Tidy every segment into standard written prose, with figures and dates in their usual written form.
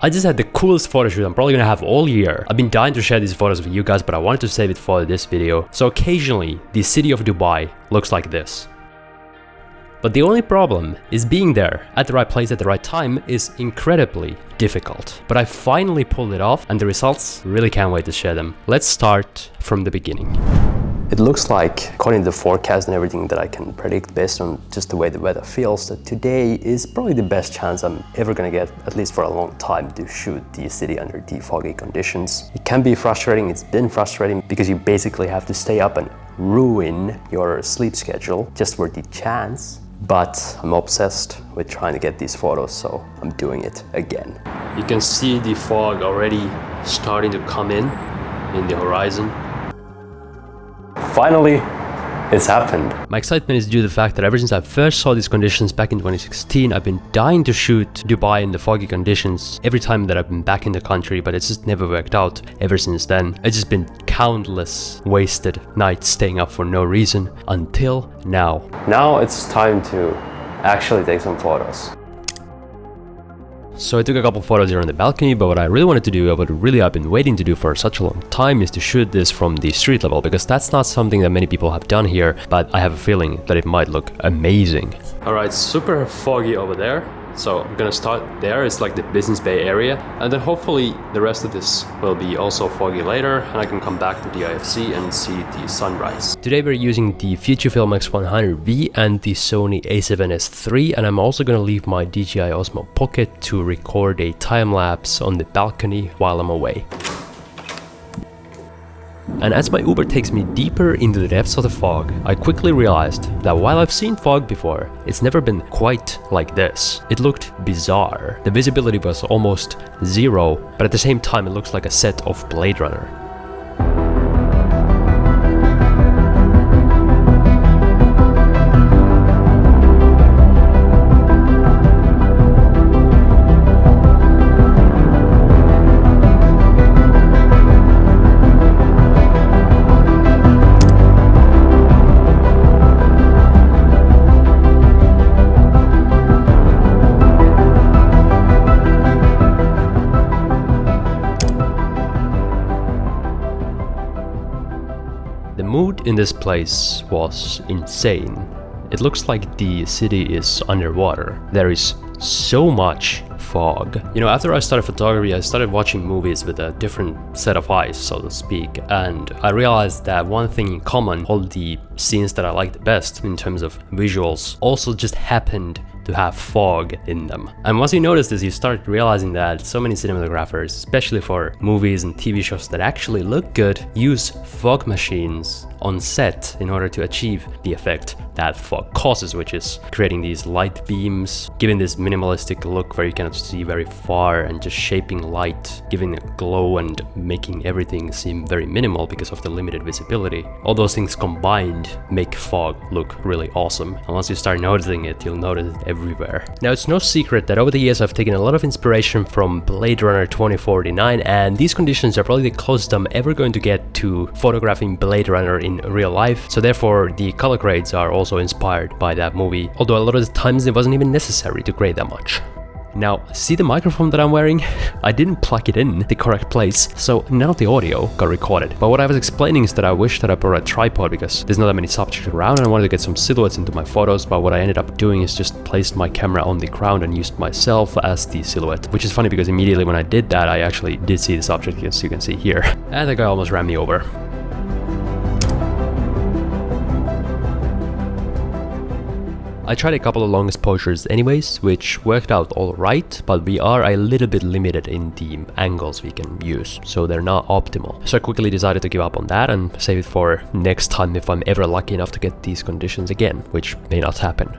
I just had the coolest photo shoot I'm probably gonna have all year. I've been dying to share these photos with you guys, but I wanted to save it for this video. So occasionally, the city of Dubai looks like this. But the only problem is being there at the right place at the right time is incredibly difficult. But I finally pulled it off, and the results, really can't wait to share them. Let's start from the beginning. It looks like, according to the forecast and everything that I can predict based on just the way the weather feels, that today is probably the best chance I'm ever gonna get, at least for a long time, to shoot the city under the foggy conditions. It can be frustrating, it's been frustrating, because you basically have to stay up and ruin your sleep schedule just for the chance. But I'm obsessed with trying to get these photos, so I'm doing it again. You can see the fog already starting to come in the horizon. Finally, it's happened. My excitement is due to the fact that ever since I first saw these conditions back in 2016, I've been dying to shoot Dubai in the foggy conditions every time that I've been back in the country, but it's just never worked out ever since then. It's just been countless wasted nights staying up for no reason until now. Now it's time to actually take some photos. So I took a couple photos here on the balcony, but what I really wanted to do, what really I've been waiting to do for such a long time, is to shoot this from the street level, because that's not something that many people have done here, but I have a feeling that it might look amazing. Alright, super foggy over there. So I'm gonna start there. It's like the Business Bay area, and then hopefully the rest of this will be also foggy later, and I can come back to the IFC and see the sunrise. Today we're using the Fujifilm X100v and the Sony A7S III, and I'm also gonna leave my DJI Osmo Pocket to record a time-lapse on the balcony while I'm away. And as my Uber takes me deeper into the depths of the fog, I quickly realized that while I've seen fog before, it's never been quite like this. It looked bizarre. The visibility was almost zero, but at the same time it looks like a set of Blade Runner. The mood in this place was insane. It looks like the city is underwater. There is so much fog. You know, after I started photography, I started watching movies with a different set of eyes, so to speak, and I realized that one thing in common, all the scenes that I like the best in terms of visuals, also just happened to have fog in them. And once you notice this, you start realizing that so many cinematographers, especially for movies and TV shows that actually look good, use fog machines on set in order to achieve the effect that fog causes, which is creating these light beams, giving this minimalistic look where you cannot see very far, and just shaping light, giving a glow and making everything seem very minimal because of the limited visibility. All those things combined make fog look really awesome, and once you start noticing it, you'll notice it everywhere. Now, it's no secret that over the years I've taken a lot of inspiration from Blade Runner 2049, and these conditions are probably the closest I'm ever going to get to photographing Blade Runner in real life, so therefore the color grades are also inspired by that movie, although a lot of the times it wasn't even necessary to grade that much. Now, see the microphone that I'm wearing? I didn't plug it in the correct place, so none of the audio got recorded. But what I was explaining is that I wish that I brought a tripod, because there's not that many subjects around and I wanted to get some silhouettes into my photos, but what I ended up doing is just placed my camera on the ground and used myself as the silhouette, which is funny because immediately when I did that, I actually did see the subject, as you can see here. And the guy almost ran me over. I tried a couple of long exposures anyways, which worked out alright, but we are a little bit limited in the angles we can use, so they're not optimal. So I quickly decided to give up on that and save it for next time if I'm ever lucky enough to get these conditions again, which may not happen.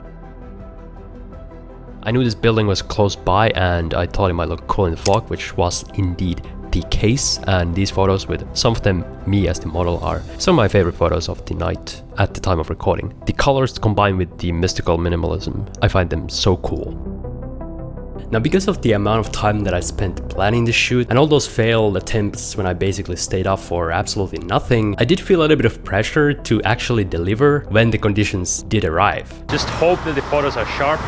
I knew this building was close by and I thought it might look cool in the fog, which was indeed the case, and these photos, with some of them me as the model, are some of my favorite photos of the night at the time of recording. The colors combined with the mystical minimalism, I find them so cool. Now, because of the amount of time that I spent planning the shoot and all those failed attempts when I basically stayed up for absolutely nothing, I did feel a little bit of pressure to actually deliver when the conditions did arrive. Just hope that the photos are sharp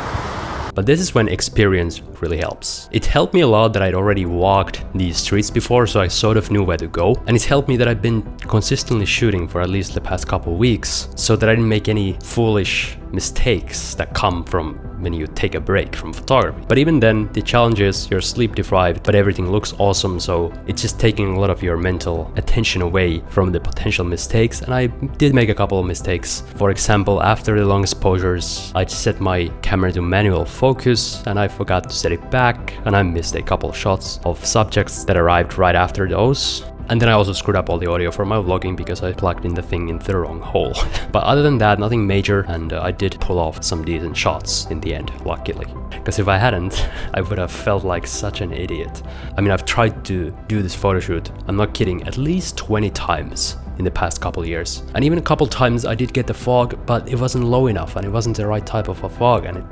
But this is when experience really helps. It helped me a lot that I'd already walked these streets before, so I sort of knew where to go. And it's helped me that I've been consistently shooting for at least the past couple weeks, so that I didn't make any foolish mistakes that come from when you take a break from photography. But even then, the challenge is you're sleep deprived, but everything looks awesome, so it's just taking a lot of your mental attention away from the potential mistakes. And I did make a couple of mistakes. For example, after the long exposures, I set my camera to manual focus and I forgot to set it back, and I missed a couple of shots of subjects that arrived right after those. And then I also screwed up all the audio for my vlogging because I plugged in the thing into the wrong hole. But other than that, nothing major, and I did pull off some decent shots in the end, luckily. Because if I hadn't, I would have felt like such an idiot. I mean, I've tried to do this photo shoot, I'm not kidding, at least 20 times in the past couple years. And even a couple times I did get the fog, but it wasn't low enough and it wasn't the right type of a fog, and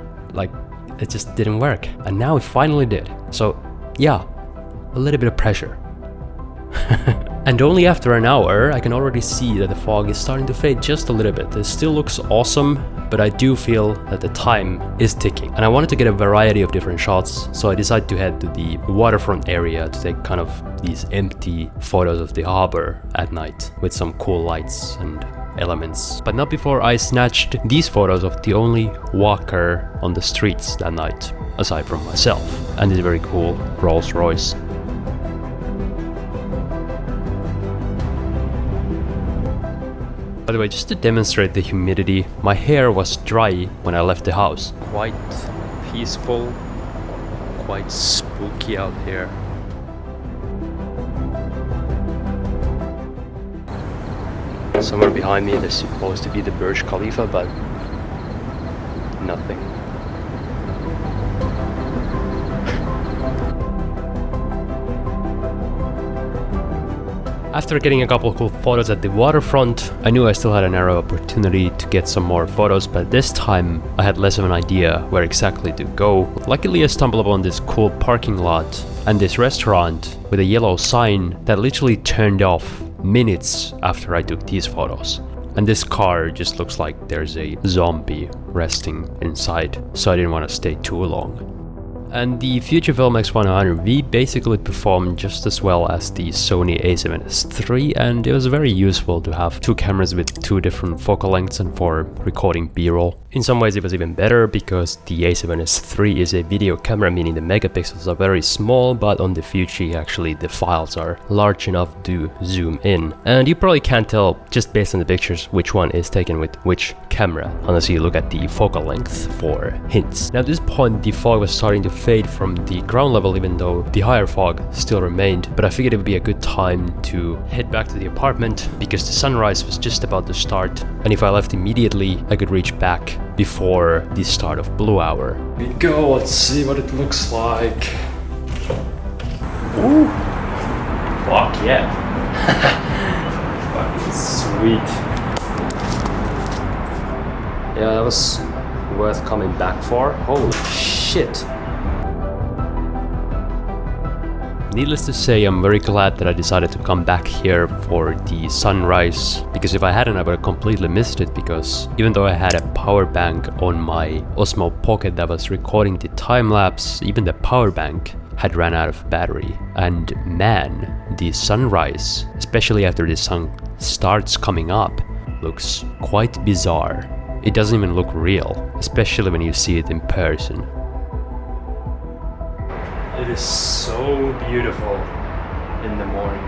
it just didn't work. And now it finally did. So yeah, a little bit of pressure. And only after an hour I can already see that the fog is starting to fade just a little bit. It still looks awesome, but I do feel that the time is ticking. And I wanted to get a variety of different shots, so I decided to head to the waterfront area to take kind of these empty photos of the harbor at night with some cool lights and elements. But not before I snatched these photos of the only walker on the streets that night, aside from myself, and this very cool Rolls Royce. By the way, just to demonstrate the humidity, my hair was dry when I left the house. Quite peaceful, quite spooky out here. Somewhere behind me there's supposed to be the Burj Khalifa, but nothing. After getting a couple of cool photos at the waterfront, I knew I still had a narrow opportunity to get some more photos, but this time I had less of an idea where exactly to go. Luckily I stumbled upon this cool parking lot and this restaurant with a yellow sign that literally turned off minutes after I took these photos. And this car just looks like there's a zombie resting inside, so I didn't want to stay too long. And the Fujifilm X100v basically performed just as well as the Sony A7S III, and it was very useful to have two cameras with two different focal lengths and for recording B-roll. In some ways it was even better because the A7S III is a video camera, meaning the megapixels are very small, but on the Fuji actually the files are large enough to zoom in. And you probably can't tell just based on the pictures which one is taken with which camera, unless you look at the focal length for hints. Now at this point the fog was starting to fade from the ground level, even though the higher fog still remained, but I figured it would be a good time to head back to the apartment because the sunrise was just about to start, and if I left immediately I could reach back before the start of blue hour. Here we go, let's see what it looks like. Ooh, fuck yeah. Fucking sweet. Yeah, that was worth coming back for. Holy shit. Needless to say, I'm very glad that I decided to come back here for the sunrise, because if I hadn't I would have completely missed it, because even though I had a power bank on my Osmo Pocket that was recording the time-lapse, even the power bank had ran out of battery. And man, the sunrise, especially after the sun starts coming up, looks quite bizarre. It doesn't even look real, especially when you see it in person. It is so beautiful in the morning.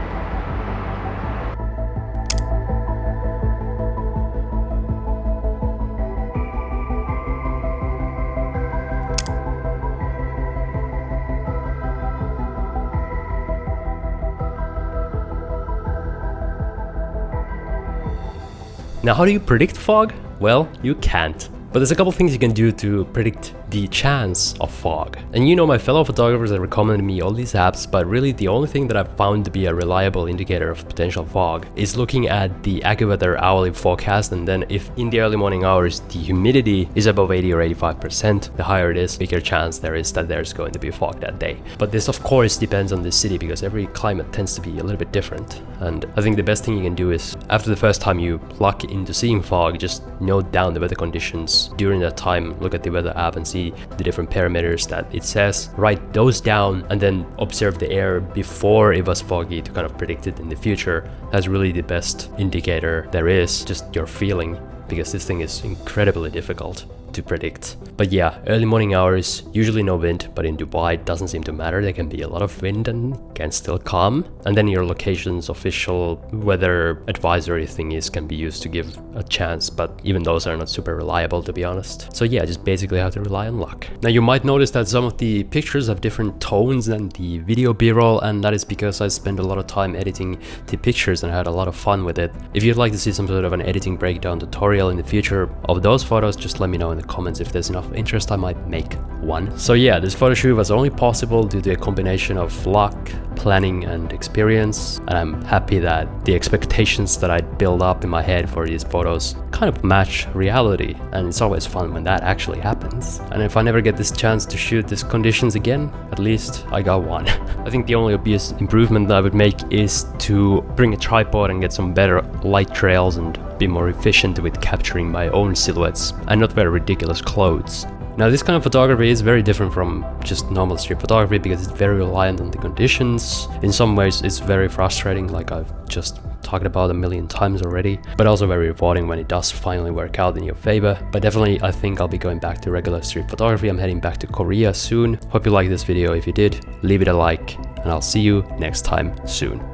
Now, how do you predict fog? Well, you can't. But there's a couple things you can do to predict the chance of fog. And you know, my fellow photographers have recommended me all these apps, but really the only thing that I've found to be a reliable indicator of potential fog is looking at the AccuWeather hourly forecast, and then if in the early morning hours the humidity is above 80 or 85%, the higher it is, bigger chance there is that there's going to be fog that day. But this of course depends on the city, because every climate tends to be a little bit different. And I think the best thing you can do is, after the first time you luck into seeing fog, just note down the weather conditions during that time, look at the weather app and see me the different parameters that it says, write those down, and then observe the air before it was foggy to kind of predict it in the future. That's really the best indicator there is, just your feeling, because this thing is incredibly difficult to predict. But yeah, early morning hours, usually no wind, but in Dubai it doesn't seem to matter. There can be a lot of wind and can still come. And then your location's official weather advisory thingies can be used to give a chance, but even those are not super reliable, to be honest. So yeah, just basically have to rely on luck. Now you might notice that some of the pictures have different tones than the video b-roll, and that is because I spent a lot of time editing the pictures and I had a lot of fun with it. If you'd like to see some sort of an editing breakdown tutorial in the future of those photos, just let me know in the comments. If there's enough interest, I might make one. So yeah, this photo shoot was only possible due to a combination of luck, planning and experience, and I'm happy that the expectations that I build up in my head for these photos kind of match reality, and it's always fun when that actually happens. And if I never get this chance to shoot these conditions again, at least I got one. I think the only obvious improvement that I would make is to bring a tripod and get some better light trails and be more efficient with capturing my own silhouettes and not wear ridiculous clothes. Now this kind of photography is very different from just normal street photography because it's very reliant on the conditions. In some ways it's very frustrating, like I've just talked about a million times already, but also very rewarding when it does finally work out in your favor. But definitely I think I'll be going back to regular street photography. I'm heading back to Korea soon. Hope you liked this video. If you did, leave it a like and I'll see you next time soon.